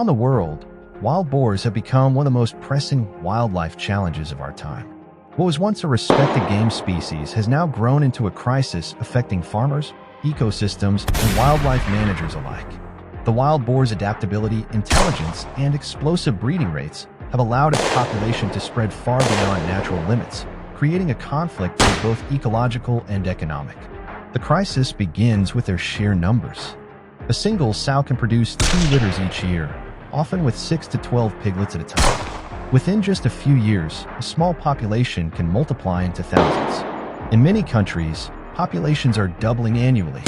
Around the world, wild boars have become one of the most pressing wildlife challenges of our time. What was once a respected game species has now grown into a crisis affecting farmers, ecosystems, and wildlife managers alike. The wild boar's adaptability, intelligence, and explosive breeding rates have allowed its population to spread far beyond natural limits, creating a conflict that is both ecological and economic. The crisis begins with their sheer numbers. A single sow can produce 2 litters each year, often with 6 to 12 piglets at a time. Within just a few years, a small population can multiply into thousands. In many countries, populations are doubling annually,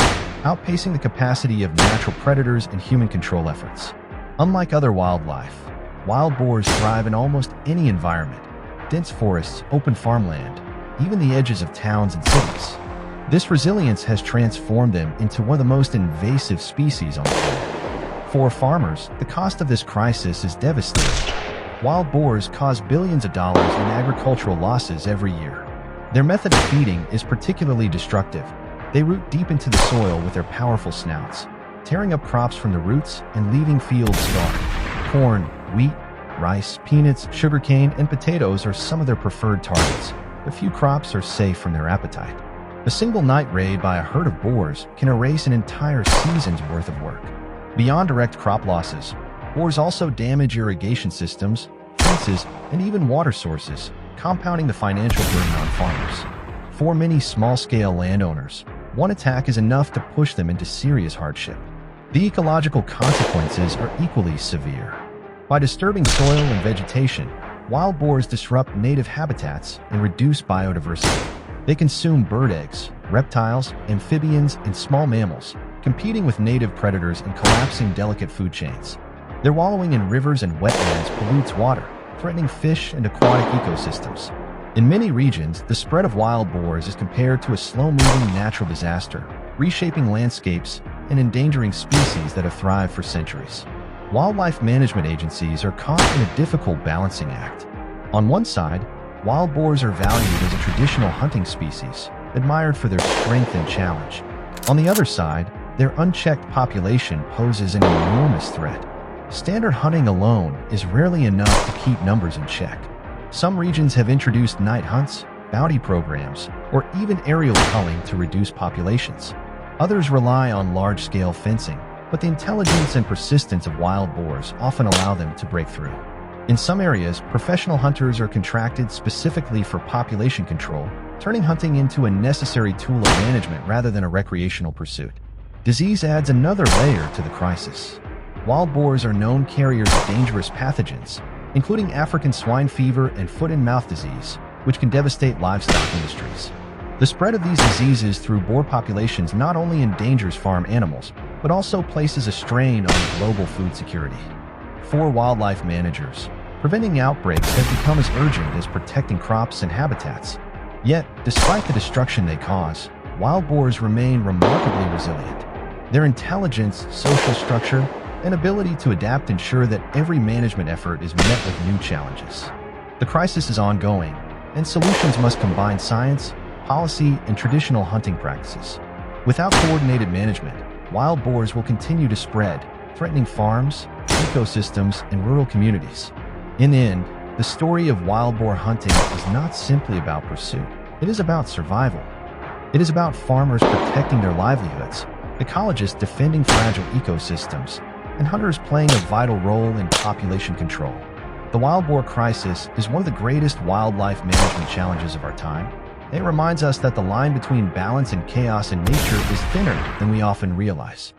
outpacing the capacity of natural predators and human control efforts. Unlike other wildlife, wild boars thrive in almost any environment: dense forests, open farmland, even the edges of towns and cities. This resilience has transformed them into one of the most invasive species on the planet. For farmers, the cost of this crisis is devastating. Wild boars cause billions of dollars in agricultural losses every year. Their method of feeding is particularly destructive. They root deep into the soil with their powerful snouts, tearing up crops from the roots and leaving fields scarred. Corn, wheat, rice, peanuts, sugarcane, and potatoes are some of their preferred targets. A few crops are safe from their appetite. A single night raid by a herd of boars can erase an entire season's worth of work. Beyond direct crop losses, boars also damage irrigation systems, fences, and even water sources, compounding the financial burden on farmers. For many small-scale landowners, one attack is enough to push them into serious hardship. The ecological consequences are equally severe. By disturbing soil and vegetation, wild boars disrupt native habitats and reduce biodiversity. They consume bird eggs, reptiles, amphibians, and small mammals, competing with native predators and collapsing delicate food chains. Their wallowing in rivers and wetlands pollutes water, threatening fish and aquatic ecosystems. In many regions, the spread of wild boars is compared to a slow-moving natural disaster, reshaping landscapes and endangering species that have thrived for centuries. Wildlife management agencies are caught in a difficult balancing act. On one side, wild boars are valued as a traditional hunting species, admired for their strength and challenge. On the other side, their unchecked population poses an enormous threat. Standard hunting alone is rarely enough to keep numbers in check. Some regions have introduced night hunts, bounty programs, or even aerial culling to reduce populations. Others rely on large-scale fencing, but the intelligence and persistence of wild boars often allow them to break through. In some areas, professional hunters are contracted specifically for population control, turning hunting into a necessary tool of management rather than a recreational pursuit. Disease adds another layer to the crisis. Wild boars are known carriers of dangerous pathogens, including African swine fever and foot-and-mouth disease, which can devastate livestock industries. The spread of these diseases through boar populations not only endangers farm animals, but also places a strain on global food security. For wildlife managers, preventing outbreaks has become as urgent as protecting crops and habitats. Yet, despite the destruction they cause, wild boars remain remarkably resilient. Their intelligence, social structure, and ability to adapt ensure that every management effort is met with new challenges. The crisis is ongoing, and solutions must combine science, policy, and traditional hunting practices. Without coordinated management, wild boars will continue to spread, threatening farms, ecosystems, and rural communities. In the end, the story of wild boar hunting is not simply about pursuit. It is about survival. It is about farmers protecting their livelihoods, ecologists defending fragile ecosystems, and hunters playing a vital role in population control. The wild boar crisis is one of the greatest wildlife management challenges of our time. It reminds us that the line between balance and chaos in nature is thinner than we often realize.